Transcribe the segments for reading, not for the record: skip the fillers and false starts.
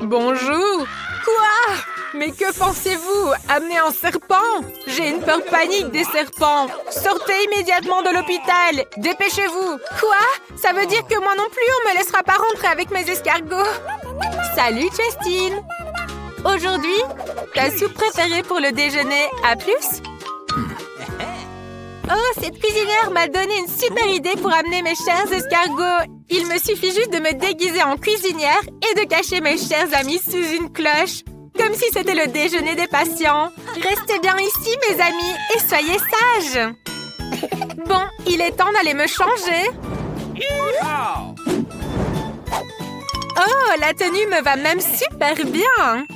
Bonjour. Quoi? Mais que pensez-vous? Amener un serpent? J'ai une peur panique des serpents. Sortez immédiatement de l'hôpital. Dépêchez-vous. Quoi? Ça veut dire que moi non plus, on me laissera pas rentrer avec mes escargots. Salut, Justine. Aujourd'hui, ta soupe préférée pour le déjeuner. À plus? Oh, cette cuisinière m'a donné une super idée pour amener mes chers escargots. Il me suffit juste de me déguiser en cuisinière et de cacher mes chers amis sous une cloche. Comme si c'était le déjeuner des patients. Restez bien ici, mes amis, et soyez sages. Bon, il est temps d'aller me changer. Oh, la tenue me va même super bien.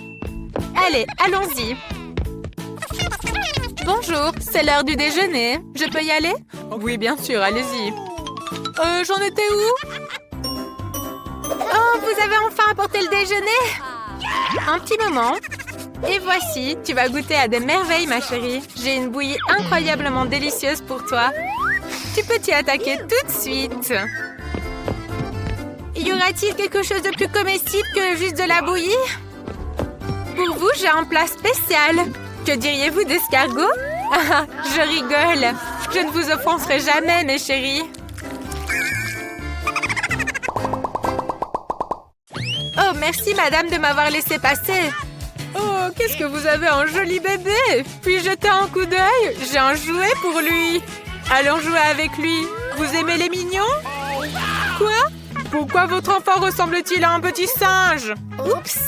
Allez, allons-y. Bonjour, c'est l'heure du déjeuner. Je peux y aller? Oui, bien sûr, allez-y. J'en étais où? Oh, vous avez enfin apporté le déjeuner? Un petit moment. Et voici, tu vas goûter à des merveilles, ma chérie. J'ai une bouillie incroyablement délicieuse pour toi. Tu peux t'y attaquer tout de suite. Y aura-t-il quelque chose de plus comestible que juste de la bouillie? Pour vous, j'ai un plat spécial. Que diriez-vous d'escargot? Ah, je rigole. Je ne vous offenserai jamais, mes chéris. Oh, merci, madame, de m'avoir laissé passer. Oh, qu'est-ce que vous avez un joli bébé. Puis jeter un coup d'œil. J'ai un jouet pour lui. Allons jouer avec lui. Vous aimez les mignons? Quoi? Pourquoi votre enfant ressemble-t-il à un petit singe? Oups!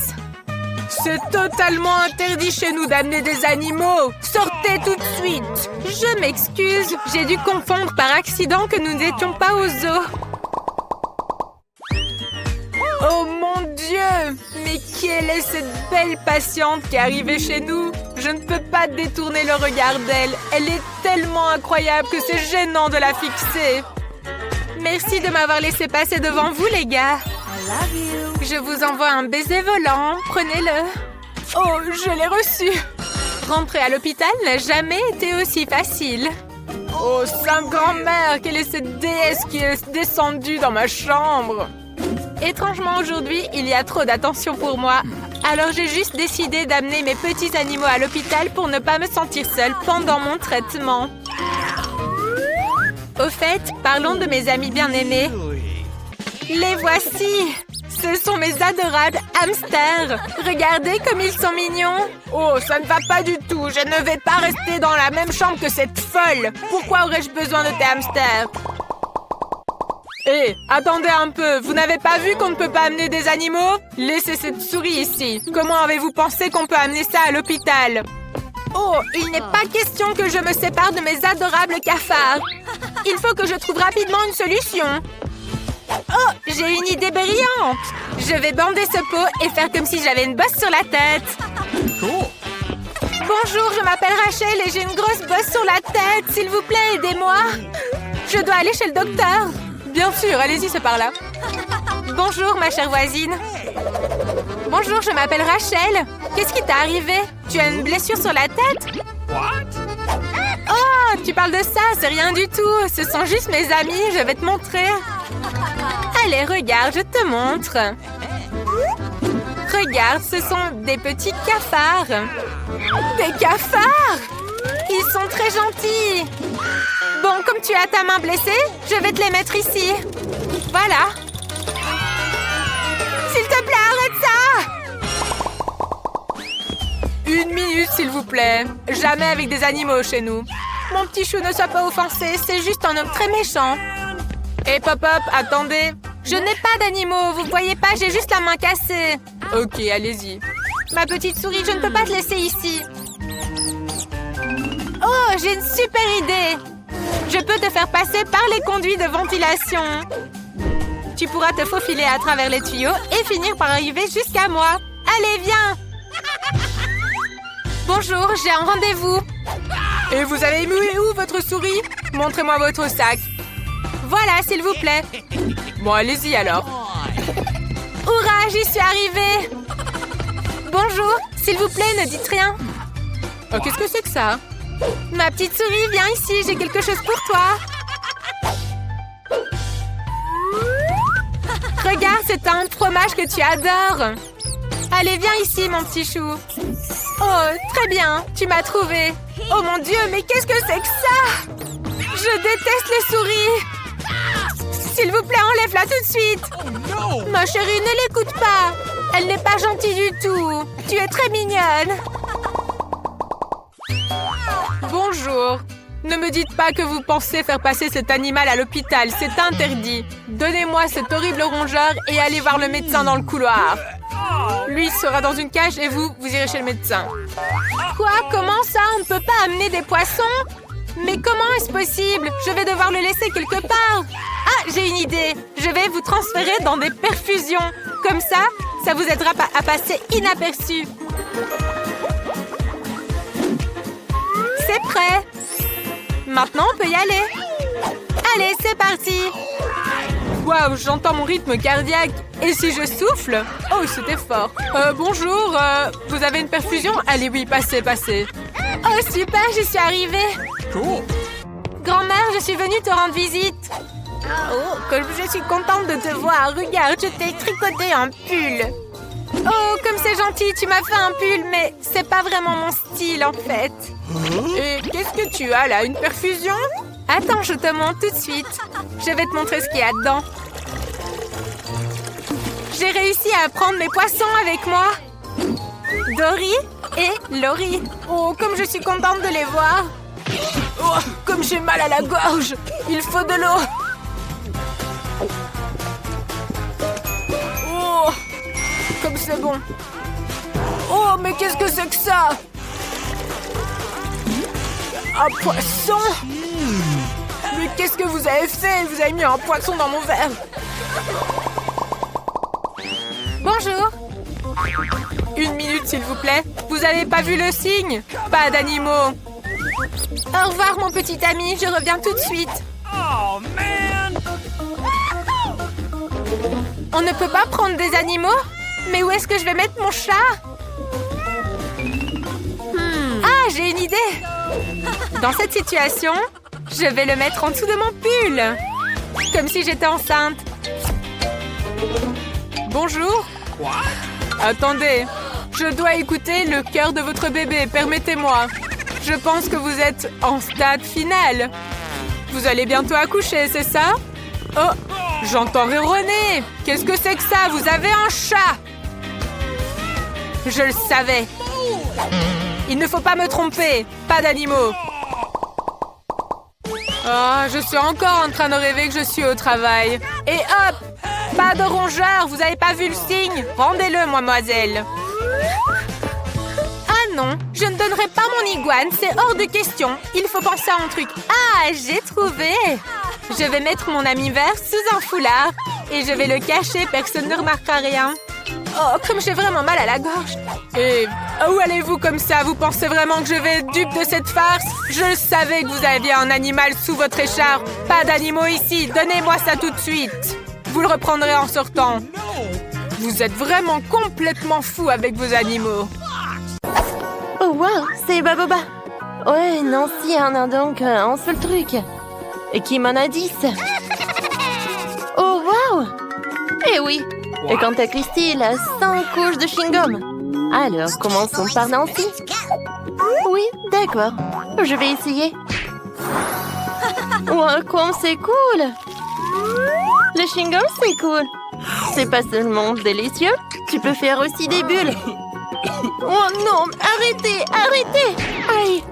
C'est totalement interdit chez nous d'amener des animaux. Sortez tout de suite. Je m'excuse. J'ai dû confondre par accident que nous n'étions pas au zoo. Oh mon Dieu! Mais quelle est cette belle patiente qui est arrivée chez nous? Je ne peux pas détourner le regard d'elle. Elle est tellement incroyable que c'est gênant de la fixer. Merci de m'avoir laissé passer devant vous, les gars. Je vous envoie un baiser volant. Prenez-le. Oh, je l'ai reçu. Rentrer à l'hôpital n'a jamais été aussi facile. Oh, Sainte Grand-Mère, quelle est cette déesse qui est descendue dans ma chambre? Étrangement, aujourd'hui, il y a trop d'attention pour moi. Alors j'ai juste décidé d'amener mes petits animaux à l'hôpital pour ne pas me sentir seule pendant mon traitement. Au fait, parlons de mes amis bien-aimés. Les voici! Ce sont mes adorables hamsters! Regardez comme ils sont mignons! Oh, ça ne va pas du tout! Je ne vais pas rester dans la même chambre que cette folle! Pourquoi aurais-je besoin de tes hamsters? Hé, attendez un peu! Vous n'avez pas vu qu'on ne peut pas amener des animaux? Laissez cette souris ici! Comment avez-vous pensé qu'on peut amener ça à l'hôpital? Oh, il n'est pas question que je me sépare de mes adorables cafards! Il faut que je trouve rapidement une solution! Oh, j'ai une idée brillante! Je vais bander ce pot et faire comme si j'avais une bosse sur la tête. Bonjour, je m'appelle Rachel et j'ai une grosse bosse sur la tête. S'il vous plaît, aidez-moi. Je dois aller chez le docteur. Bien sûr, allez-y, c'est par là. Bonjour, ma chère voisine. Bonjour, je m'appelle Rachel. Qu'est-ce qui t'est arrivé? Tu as une blessure sur la tête? Oh, tu parles de ça, c'est rien du tout. Ce sont juste mes amis, je vais te montrer. Allez, regarde, je te montre. Regarde, ce sont des petits cafards. Des cafards? Ils sont très gentils. Bon, comme tu as ta main blessée, je vais te les mettre ici. Voilà. S'il te plaît, arrête ça! Une minute, s'il vous plaît. Jamais avec des animaux chez nous. Mon petit chou, ne sois pas offensé, c'est juste un homme très méchant. Hé, Pop-Up, attendez. Je n'ai pas d'animaux, vous voyez pas, j'ai juste la main cassée. Ok, allez-y. Ma petite souris, je ne peux pas te laisser ici. Oh, j'ai une super idée. Je peux te faire passer par les conduits de ventilation. Tu pourras te faufiler à travers les tuyaux et finir par arriver jusqu'à moi. Allez, viens. Bonjour, j'ai un rendez-vous. Et vous avez mis où votre souris? Montrez-moi votre sac. Voilà, s'il vous plaît. Bon, allez-y alors. Hurrah, j'y suis arrivée. Bonjour, s'il vous plaît, ne dites rien. Oh, qu'est-ce que c'est que ça? Ma petite souris, viens ici, j'ai quelque chose pour toi. Regarde, c'est un fromage que tu adores. Allez, viens ici, mon petit chou. Oh, très bien, tu m'as trouvé. Oh mon Dieu, mais qu'est-ce que c'est que ça? Je déteste les souris. S'il vous plaît, enlève-la tout de suite. Ma chérie, ne l'écoute pas. Elle n'est pas gentille du tout. Tu es très mignonne. Bonjour. Ne me dites pas que vous pensez faire passer cet animal à l'hôpital. C'est interdit. Donnez-moi cet horrible rongeur et allez voir le médecin dans le couloir. Lui sera dans une cage et vous irez chez le médecin. Quoi? Comment ça? On ne peut pas amener des poissons? Mais comment est-ce possible? Je vais devoir le laisser quelque part. Ah, j'ai une idée. Je vais vous transférer dans des perfusions. Comme ça vous aidera à passer inaperçu. C'est prêt. Maintenant, on peut y aller. Allez, c'est parti. Waouh, j'entends mon rythme cardiaque. Et si je souffle? Oh, c'était fort. Bonjour, vous avez une perfusion? Allez, oui, passez. Oh, super, j'y suis arrivée. Cool. Grand-mère, je suis venue te rendre visite. Oh, comme je suis contente de te voir. Regarde, je t'ai tricoté un pull. Oh, comme c'est gentil, tu m'as fait un pull, mais c'est pas vraiment mon style, en fait. Et qu'est-ce que tu as, là? Une perfusion? Attends, je te montre tout de suite. Je vais te montrer ce qu'il y a dedans. J'ai réussi à prendre mes poissons avec moi. Dory et Laurie. Oh, comme je suis contente de les voir. Oh, comme j'ai mal à la gorge. Il faut de l'eau. Oh, comme c'est bon. Oh, mais qu'est-ce que c'est que ça? Un poisson? Mais qu'est-ce que vous avez fait? Vous avez mis un poisson dans mon verre. Bonjour. Une minute, s'il vous plaît. Vous avez pas vu le signe? Pas d'animaux. Au revoir, mon petit ami. Je reviens tout de suite. Oh, man! On ne peut pas prendre des animaux? Mais où est-ce que je vais mettre mon chat? Ah, j'ai une idée. Dans cette situation, je vais le mettre en dessous de mon pull. Comme si j'étais enceinte. Bonjour. What? Attendez, je dois écouter le cœur de votre bébé. Permettez-moi. Je pense que vous êtes en stade final. Vous allez bientôt accoucher, c'est ça? Oh, j'entends ronronner. Qu'est-ce que c'est que ça? Vous avez un chat. Je le savais. Il ne faut pas me tromper. Pas d'animaux. Ah, je suis encore en train de rêver que je suis au travail. Et hop! Pas de rongeur, vous avez pas vu le signe? Rendez-le, mademoiselle. Ah non, je ne donnerai pas mon iguane, c'est hors de question. Il faut penser à un truc. Ah, j'ai trouvé. Je vais mettre mon ami vert sous un foulard. Et je vais le cacher, personne ne remarquera rien. Oh, comme j'ai vraiment mal à la gorge. Et où allez-vous comme ça? Vous pensez vraiment que je vais être dupe de cette farce? Je savais que vous aviez un animal sous votre écharpe. Pas d'animaux ici. Donnez-moi ça tout de suite. Vous le reprendrez en sortant. Vous êtes vraiment complètement fou avec vos animaux. Oh wow, c'est Baboba. Ouais, Nancy en a donc un seul truc. Et qui m'en a 10. Oh wow. Eh oui. Et quant à Christy, il a 5 couches de chewing-gum. Alors, commençons par Nancy. Oui, d'accord. Je vais essayer. Wow, comme c'est cool. Le chewing-gum, c'est cool. C'est pas seulement délicieux, tu peux faire aussi des bulles. Oh non, arrêtez, arrêtez. Aïe.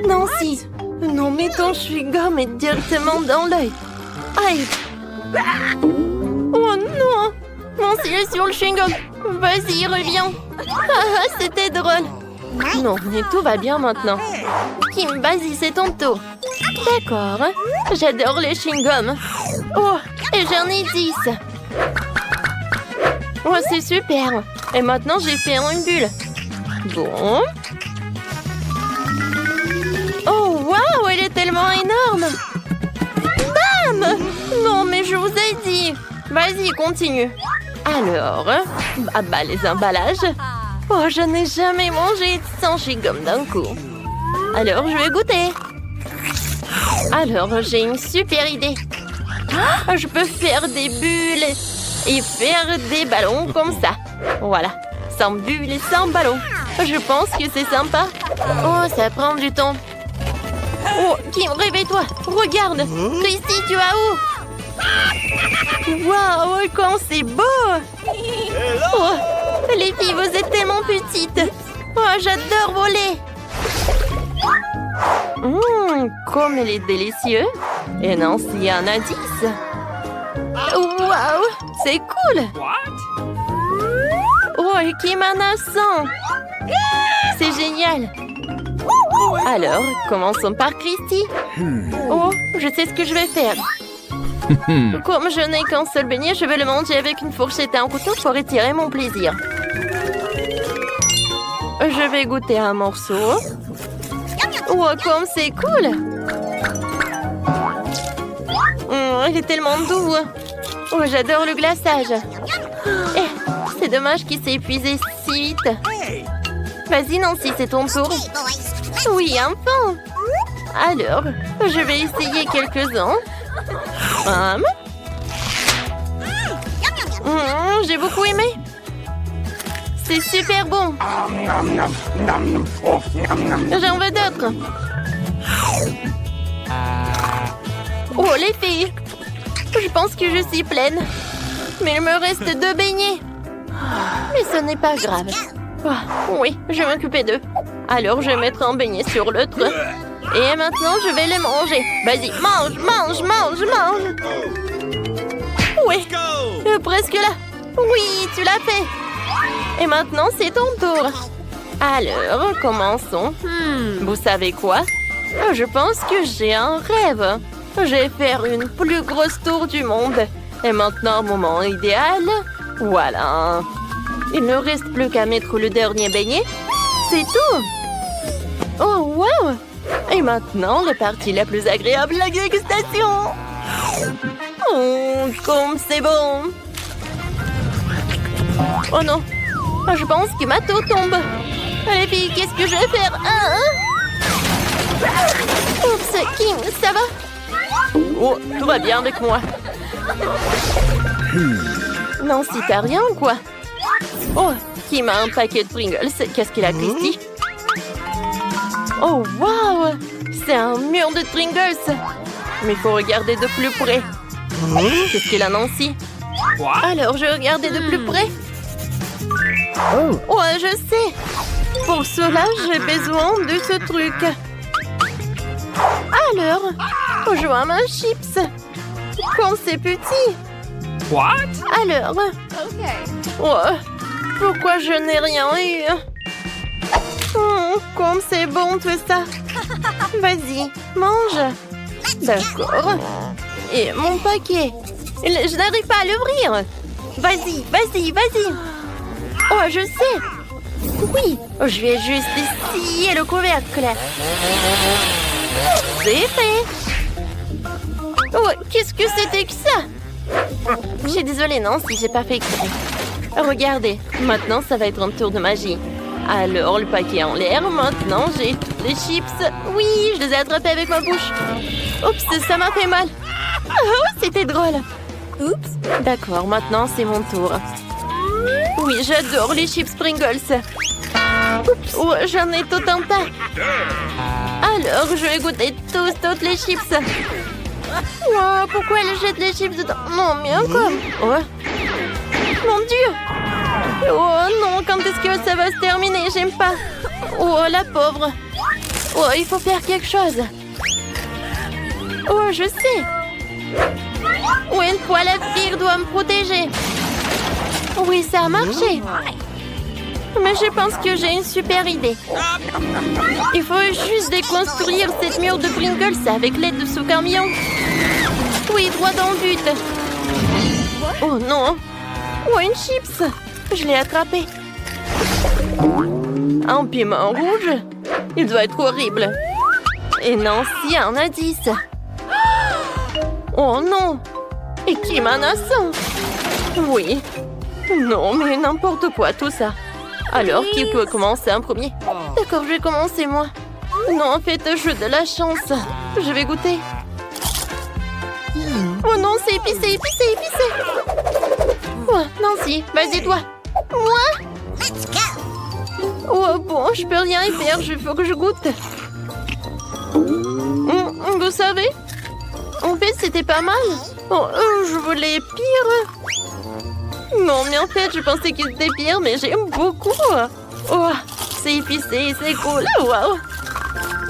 Nancy, non, mets ton chewing-gum est directement dans l'œil. Aïe. Oh non, Nancy est sur le chewing-gum. Vas-y, reviens. Ah, c'était drôle. Non, mais tout va bien maintenant. Kim, vas-y, c'est ton tour. D'accord, j'adore les chewing-gums. Oh, et j'en ai 10. Oh, c'est super. Et maintenant, j'ai fait une bulle. Bon. Oh, waouh, elle est tellement énorme. Bam! Non, mais je vous ai dit. Vas-y, continue. Alors, les emballages. Oh, je n'ai jamais mangé sans chewing-gum d'un coup. Alors, je vais goûter. Alors, j'ai une super idée. Ah, je peux faire des bulles et faire des ballons comme ça. Voilà, sans bulle et sans ballon. Je pense que c'est sympa. Oh, ça prend du temps. Oh, Kim, réveille-toi. Regarde. Christy, tu vas où? Waouh, quand c'est beau. Oh, les filles, vous êtes tellement petites. Oh, j'adore voler. Comme elle est délicieuse. Et non, s'il y a un indice. Waouh, c'est cool. What? Oh, Kim en a 100. C'est génial. Alors, commençons par Christy. Oh, je sais ce que je vais faire. Comme je n'ai qu'un seul beignet, je vais le manger avec une fourchette et un couteau pour étirer mon plaisir. Je vais goûter un morceau. Oh, comme c'est cool! Il est tellement doux. Oh, j'adore le glaçage. Eh, c'est dommage qu'il s'est épuisé si vite. Vas-y, Nancy, c'est ton tour. Oui, enfin. Alors, je vais essayer quelques-uns. J'ai beaucoup aimé. C'est super bon. J'en veux d'autres. Oh, les filles. Je pense que je suis pleine. Mais il me reste 2 beignets. Mais ce n'est pas grave. Oui, je vais m'occuper d'eux. Alors, je vais mettre un beignet sur l'autre. Et maintenant, je vais les manger. Vas-y, mange, mange, mange, mange. Oui, presque là. Oui, tu l'as fait. Et maintenant, c'est ton tour. Alors, commençons. Vous savez quoi? Je pense que j'ai un rêve. Je vais faire une plus grosse tour du monde. Et maintenant, moment idéal. Voilà. Il ne reste plus qu'à mettre le dernier beignet. C'est tout. Oh, wow! Et maintenant, la partie la plus agréable, la dégustation. Oh, comme c'est bon. Oh non. Je pense que ma tour tombe. Les filles, qu'est-ce que je vais faire? Oups, Kim, ça va? Oh, tout va bien avec moi. Non, si t'as rien ou quoi? Oh, Kim a un paquet de Pringles. Qu'est-ce qu'il a, Christy? Oh, wow! C'est un mur de Pringles. Mais il faut regarder de plus près. Qu'est-ce qu'il a, Nancy? Alors, je vais regarder de plus près. Oh, je sais. Pour cela, j'ai besoin de ce truc. Alors, je vois un chips. Quand c'est petit. What? Alors. Oh, pourquoi je n'ai rien eu? Comme c'est bon tout ça. Vas-y, mange. D'accord. Et mon paquet. Je n'arrive pas à l'ouvrir. Vas-y, vas-y, vas-y. Oh, je sais. Oui, je vais juste essayer le couvercle. C'est fait. Oh, qu'est-ce que c'était que ça? Je suis désolée, non, si j'ai pas fait exprès. Regardez, maintenant ça va être un tour de magie. Alors, le paquet en l'air, maintenant j'ai toutes les chips. Oui, je les ai attrapées avec ma bouche. Oups, ça m'a fait mal. Oh, c'était drôle. Oups. D'accord, maintenant c'est mon tour. Oui, j'adore les chips Pringles. Oups, oh, j'en ai tout un tas. Alors, je vais goûter toutes les chips. Oh, pourquoi elle jette les chips dedans? Non, mais encore. Oh. Mon Dieu. Oh non, quand est-ce que ça va se terminer? J'aime pas. Oh, la pauvre. Oh, il faut faire quelque chose. Oh, je sais. Oh, une fois la fille doit me protéger. Oui, ça a marché. Mais je pense que j'ai une super idée. Il faut juste déconstruire cette mur de Pringles avec l'aide de ce camion. Oui, droit dans le but. Oh non. Oh, une chips. Je l'ai attrapé. Un piment rouge. Il doit être horrible. Et Nancy a un indice. Oh non. Et qui m'en a ça? Oui. Non, mais n'importe quoi, tout ça. Alors, qui peut commencer en premier? D'accord, je vais commencer, moi. Non, en fait, j'ai de la chance. Je vais goûter. Oh non, c'est épicé, épicé, épicé. Oh, Nancy, vas-y, toi. Moi? Oh bon, je peux rien y faire, il faut que je goûte. Vous savez, en fait, c'était pas mal. Oh, je voulais pire. Non, mais en fait, je pensais qu'il était pire, mais j'aime beaucoup. Oh, c'est épicé, c'est cool. Wow.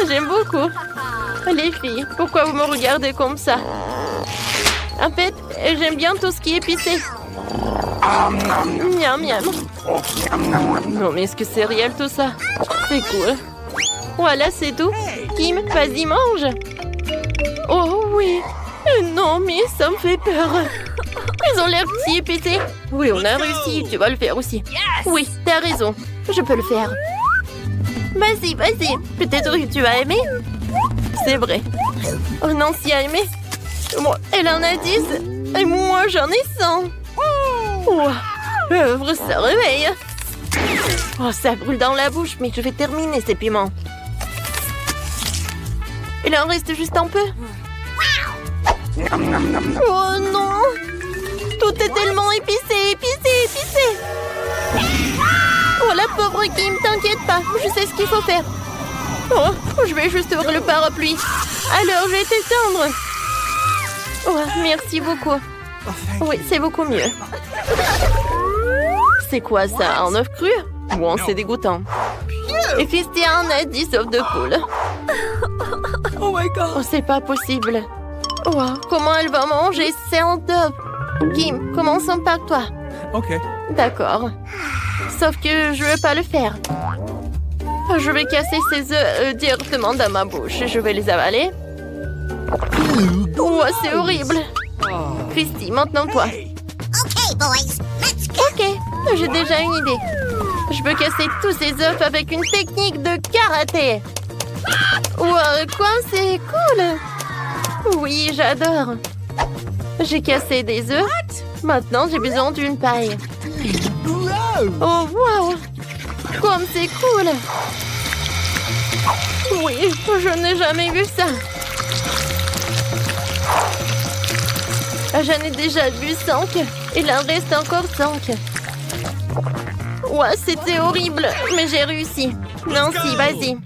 J'aime beaucoup. Les filles, pourquoi vous me regardez comme ça? En fait, j'aime bien tout ce qui est épicé. Miam, miam. Non, mais est-ce que c'est réel tout ça? C'est cool. Voilà, c'est tout. Kim, vas-y, mange. Oh oui. Non, mais ça me fait peur. Ils ont l'air si épicés. Oui, on a réussi. Tu vas le faire aussi. Oui, t'as raison. Je peux le faire. Vas-y, vas-y. Peut-être que tu as aimé. C'est vrai. Oh, Nancy a aimé. Moi, elle en a 10. Et moi, j'en ai 100. Oh, œuvre, ça réveille. Oh, ça brûle dans la bouche, mais je vais terminer ces piments. Il en reste juste un peu. Oh non! Tout est tellement épicé, épicé, épicé. Oh, la pauvre Kim, t'inquiète pas, je sais ce qu'il faut faire. Oh, je vais juste ouvrir le parapluie. Alors, je vais t'éteindre. Oh, merci beaucoup. Oui, c'est beaucoup mieux. C'est quoi ça, un œuf cru? Bon, c'est dégoûtant. Et Christian a 10 œufs de poule. Oh my god. Oh, c'est pas possible. Oh, comment elle va manger 100 œufs? Kim, commençons par toi. Ok. D'accord. Sauf que je vais pas le faire. Je vais casser ces œufs directement dans ma bouche. Je vais les avaler. Oh, c'est horrible. Christy, maintenant toi. Okay, boys, let's go. Ok, j'ai déjà une idée. Je peux casser tous ces œufs avec une technique de karaté. Wow, quoi, c'est cool. Oui, j'adore. J'ai cassé des œufs. Maintenant, j'ai besoin d'une paille. Oh, wow. Comme c'est cool. Oui, je n'ai jamais vu ça. J'en ai déjà vu 5. Il en reste encore 5. Ouais, c'était horrible, mais j'ai réussi. Nancy, vas-y.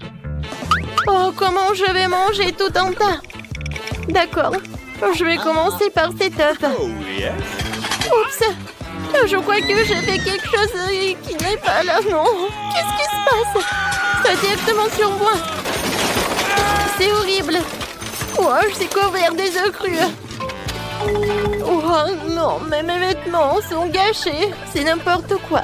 Oh, comment je vais manger tout un tas? D'accord. Je vais commencer par cet œuf. Oups. Je crois que j'ai fait quelque chose qui n'est pas là, non. Qu'est-ce qui se passe? Ça directement sur moi. C'est horrible. Oh, je suis couvert des œufs crus. Oh non, mais mes vêtements sont gâchés. C'est n'importe quoi.